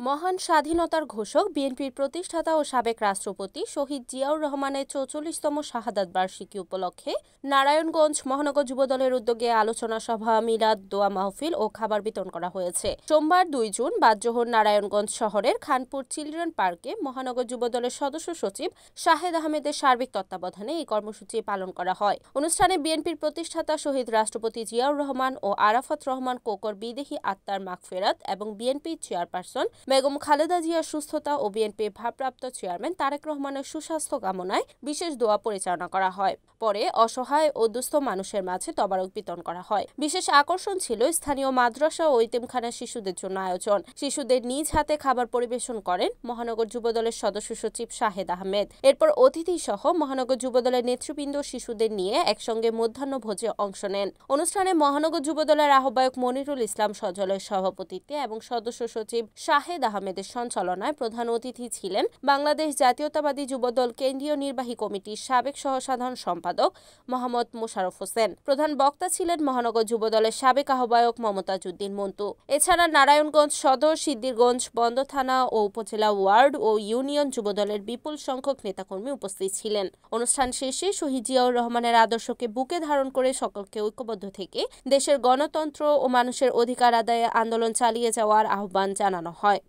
মহান স্বাধীনতার ঘোষক বিএনপির প্রতিষ্ঠাতা ও সাবেক রাষ্ট্রপতি শহীদ জিয়াউর রহমানের ৪৪তম শাহাদাত বার্ষিকী উপলক্ষে নারায়ণগঞ্জ মহানগর যুবদলের উদ্যোগে আলোচনা সভা, মিলাদ, দোয়া মাহফিল ও খাবার বিতরণ করা হয়েছে। সোমবার ২ জুন বাদজোহর নারায়ণগঞ্জ শহরের খানপুর চিলড্রেন পার্কে মহানগর যুবদলের সদস্য সচিব শাহেদ আহমেদের সার্বিক তত্ত্বাবধানে এই কর্মসূচি পালন করা হয়। অনুষ্ঠানে বিএনপির প্রতিষ্ঠাতা শহীদ রাষ্ট্রপতি জিয়াউর রহমান ও আরাফাত রহমান কোকর বিদেহী আত্মার মাগফিরাত এবং বিএনপি চেয়ারপারসন বেগম খালেদা জিয়ার সুস্থতা ও বিএনপির ভারপ্রাপ্ত চেয়ারম্যান তারেক রহমানের সুস্বাস্থ্য কামনায় বিশেষ দোয়া পরিচালনা করা হয়। পরে অসহায় ও দুস্থ মানুষের মাঝে তবারক বিতরণ করা হয়। বিশেষ আকর্ষণ ছিল স্থানীয় মাদ্রাসা ও ইতিমখানা শিশুদের জন্য আয়োজন। শিশুদের নিজ হাতে খাবার পরিবেশন করেন মহানগর যুবদলের সদস্য সচিব শাহেদ আহমেদ। এরপর অতিথি সহ মহানগর যুবদলের নেতৃবৃন্দ শিশুদের নিয়ে একসঙ্গে মধ্যাহ্নভোজে অংশ নেন। অনুষ্ঠানে মহানগর যুবদলের আহ্বায়ক মনিরুল ইসলাম সজলের সভাপতিত্বে এবং সদস্য সচিব শাহেদ আহমেদের সঞ্চালনায় প্রধান অতিথি ছিলেন বাংলাদেশ জাতীয়তাবাদী যুবদল কেন্দ্রীয় নির্বাহী কমিটির সাবেক সহসাধারণ সম্পাদক মোহাম্মদ মোশাররফ হোসেন। প্রধান বক্তা ছিলেন মহানগর যুবদলের সাবেক আহ্বায়ক মমতাজ উদ্দিন মন্টু। এছাড়া নারায়ণগঞ্জ সদর, সিদ্ধিরগঞ্জ, বন্দর থানা ও উপজেলা ওয়ার্ড ও ইউনিয়ন যুবদলের বিপুল সংখ্যক নেতাকর্মী উপস্থিত ছিলেন। অনুষ্ঠান শেষে শহীদ জিয়াউর রহমানের আদর্শকে বুকে ধারণ করে সকলকে ঐক্যবদ্ধ থেকে দেশের গণতন্ত্র ও মানুষের অধিকার আদায়ে আন্দোলন চালিয়ে যাওয়ার আহ্বান জানানো হয়।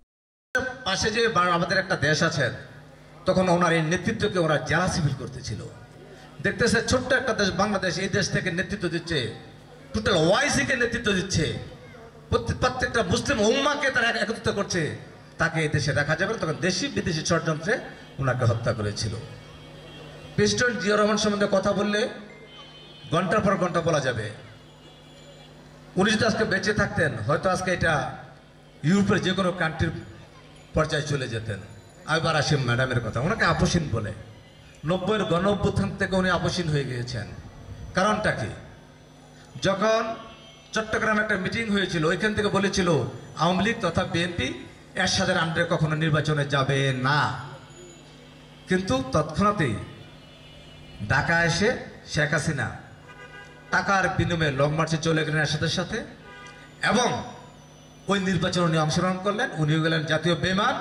পাশে যে আমাদের একটা দেশ আছে, তখন ওনার এই নেতৃত্বকে ওরা জেলাসি ফিল করতেছিল। দেখতেছে ছোট্ট একটা দেশ বাংলাদেশ, এই দেশ থেকে নেতৃত্ব দিচ্ছে, টোটাল ওয়াইসিকে নেতৃত্ব দিচ্ছে, প্রত্যেকটা মুসলিম উম্মাকে তারা একত্রিত করছে। তাকে এই দেশে রাখা যাবে না, তখন দেশি বিদেশি ষড়যন্ত্রে ওনাকে হত্যা করেছিল। প্রেসিডেন্ট জিয়াউর রহমান সম্বন্ধে কথা বললে ঘন্টার পর ঘন্টা বলা যাবে। উনি যদি আজকে বেঁচে থাকতেন, হয়তো আজকে এটা ইউরোপের যে কোনো কান্ট্রির পর্যায়ে চলে যেতেন। আবার আসি ম্যাডামের কথা, ওনাকে আপসীন বলে। ৯০-এর গণ অভ্যুত্থান থেকে উনি আপসীন হয়ে গিয়েছেন। কারণটা কি? যখন চট্টগ্রামে একটা মিটিং হয়েছিল, ওইখান থেকে বলেছিল আওয়ামী লীগ তথা বিএনপি এরশাদের আন্ডারে কখনো নির্বাচনে যাবে না। কিন্তু তৎক্ষণাৎই ঢাকা এসে শেখ হাসিনা টাকার বিনিময়ে লং মার্চে চলে গেলেন এরশাদের সাথে এবং ওই নির্বাচনে উনি অংশগ্রহণ করলেন। উনি হয়ে গেলেন জাতীয় বেমান,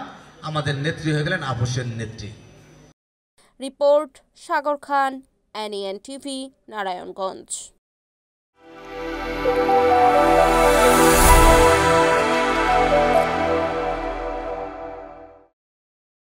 আমাদের নেত্রী হয়ে গেলেন আপসের নেত্রী। রিপোর্ট সাগর খান, NEN TV, নারায়ণগঞ্জ।